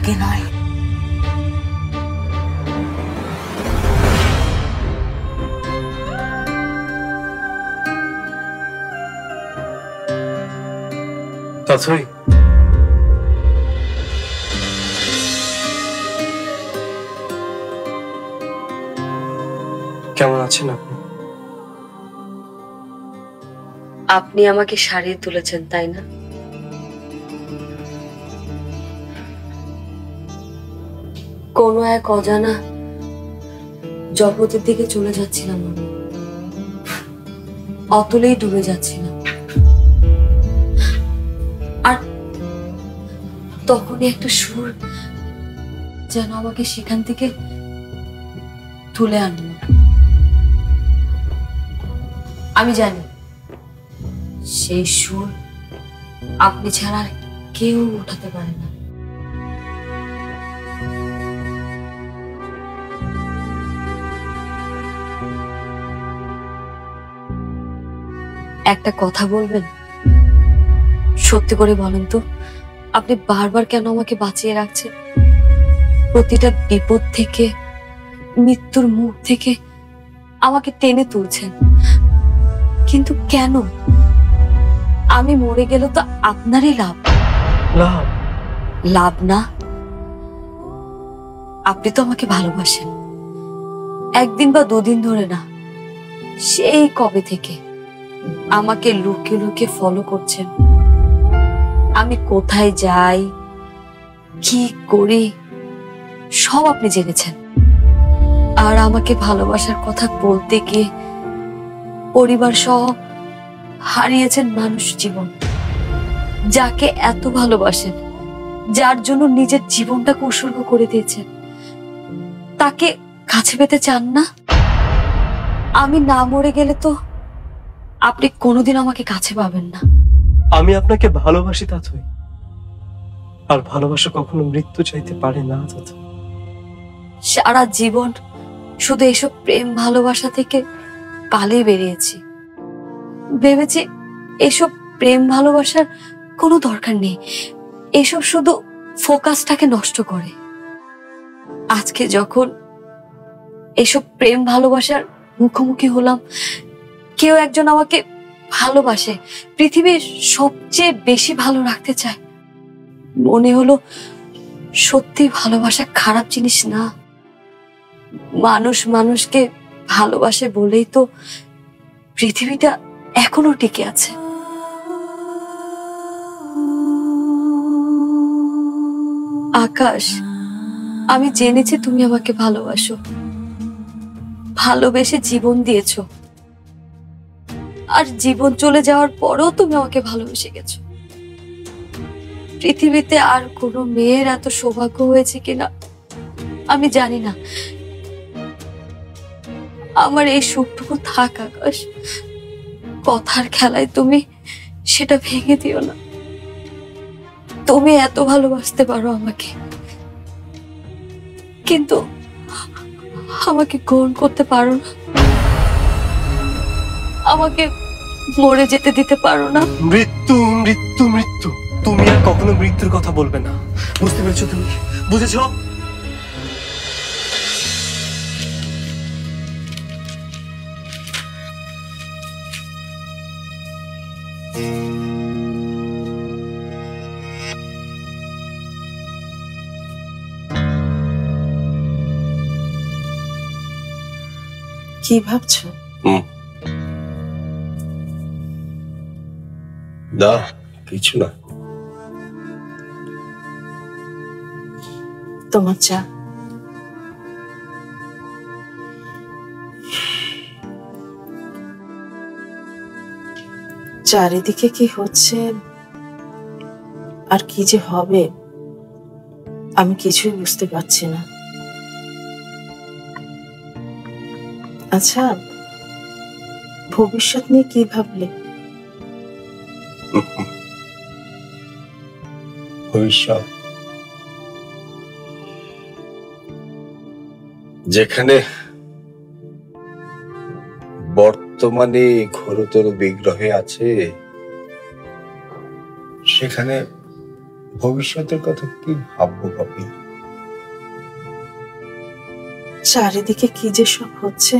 তোকে নয়। তাছাড়া কেমন আছেন আপনি? আপনি আমাকে সারিয়ে তুলেছেন, তাই না? কোনো এক অজানা জগতের দিকে চলে যাচ্ছিলাম আমি, অতলেই ডুবে যাচ্ছিলাম। আর তখনই একটা সুর যেন আমাকে সেখান থেকে তুলে আনলো। আমি জানি সেই সুর আপনি ছাড়া কেউ উঠাতে পারে না। একটা কথা বলবেন? সত্যি করে বলেন তো, আপনি বারবার কেন আমাকে বাঁচিয়ে রাখছেন? প্রতিটা বিপদ থেকে, মৃত্যুর মুখ থেকে আমাকে টেনে তুলছেন, কিন্তু কেন? আমি মরে গেলে তো আপনারই লাভ। লাভ? লাভ না? আপনি তো আমাকে ভালোবাসেন, একদিন বা দুদিন ধরে না, সেই কবে থেকে আমাকে লুকিয়ে লুকিয়ে ফলো করছেন। আমি কোথায় যাই, কি করি, সব আপনি জেনেছেন। আর আমাকে ভালোবাসার কথা বলতে গিয়ে পরিবার সহ হারিয়েছেন মানুষ জীবন। যাকে এত ভালোবাসেন, যার জন্য নিজের জীবনটাকে উৎসর্গ করে দিয়েছেন, তাকে কাছে পেতে চান না? আমি না মরে গেলে তো আপনি কোনোদিন আমাকে কাছে পাবেন না। আমি আপনাকে ভালোবাসি তাছাড়া, আর ভালোবাসা কখনো মৃত্যু চাইতে পারে না চাচা। সারা জীবন শুধু এসব প্রেম ভালোবাসা থেকে পালিয়ে বেরিয়েছি, ভেবেছি এসব প্রেম ভালোবাসার কোনো দরকার নেই, এসব শুধু ফোকাসটাকে নষ্ট করে। আজকে যখন এসব প্রেম ভালোবাসার মুখোমুখি হলাম, কেউ একজন আমাকে ভালোবাসে, পৃথিবীর সবচেয়ে বেশি ভালো রাখতে চায়, মনে হলো সত্যি ভালোবাসা খারাপ জিনিস না। মানুষ মানুষকে ভালোবাসে বলেই তো পৃথিবীটা এখনো টিকে আছে। আকাশ, আমি জেনেছি তুমি আমাকে ভালোবাসো, ভালোবেসে জীবন দিয়েছো, আর জীবন চলে যাওয়ার পরেও তুমি আমাকে ভালোবেসে গেছো। পৃথিবীতে আর কোনো মেয়ের এত সৌভাগ্য হয়েছে কিনা আমি জানি না। আমার এই সুখটুকু থাক আকাশ, কথার খেলায় তুমি সেটা ভেঙে দিও না। তুমি এত ভালোবাসতে পারো আমাকে, কিন্তু আমাকে গ্রহণ করতে পারো না, আমাকে মরে যেতে দিতে পারো না। মৃত্যু মৃত্যু মৃত্যু, তুমি আর কখনো মৃত্যুর কথা বলবে না, বুঝতে পেরেছো? তুমি বুঝেছো? কি ভাবছো? না, কিছু না। তোমার চা। চারিদিকে কি হচ্ছে আর কি যে হবে আমি কিছুই বুঝতে পারছি না। আচ্ছা, ভবিষ্যৎ নিয়ে কি ভাবলে? ভবিষ্যৎ যেখানে বর্তমানে ঘোরতর বিগ্রহে আছে, সেখানে ভবিষ্যতের কথা কি ভাববো ভাবি? চারিদিকে কি যে সব হচ্ছে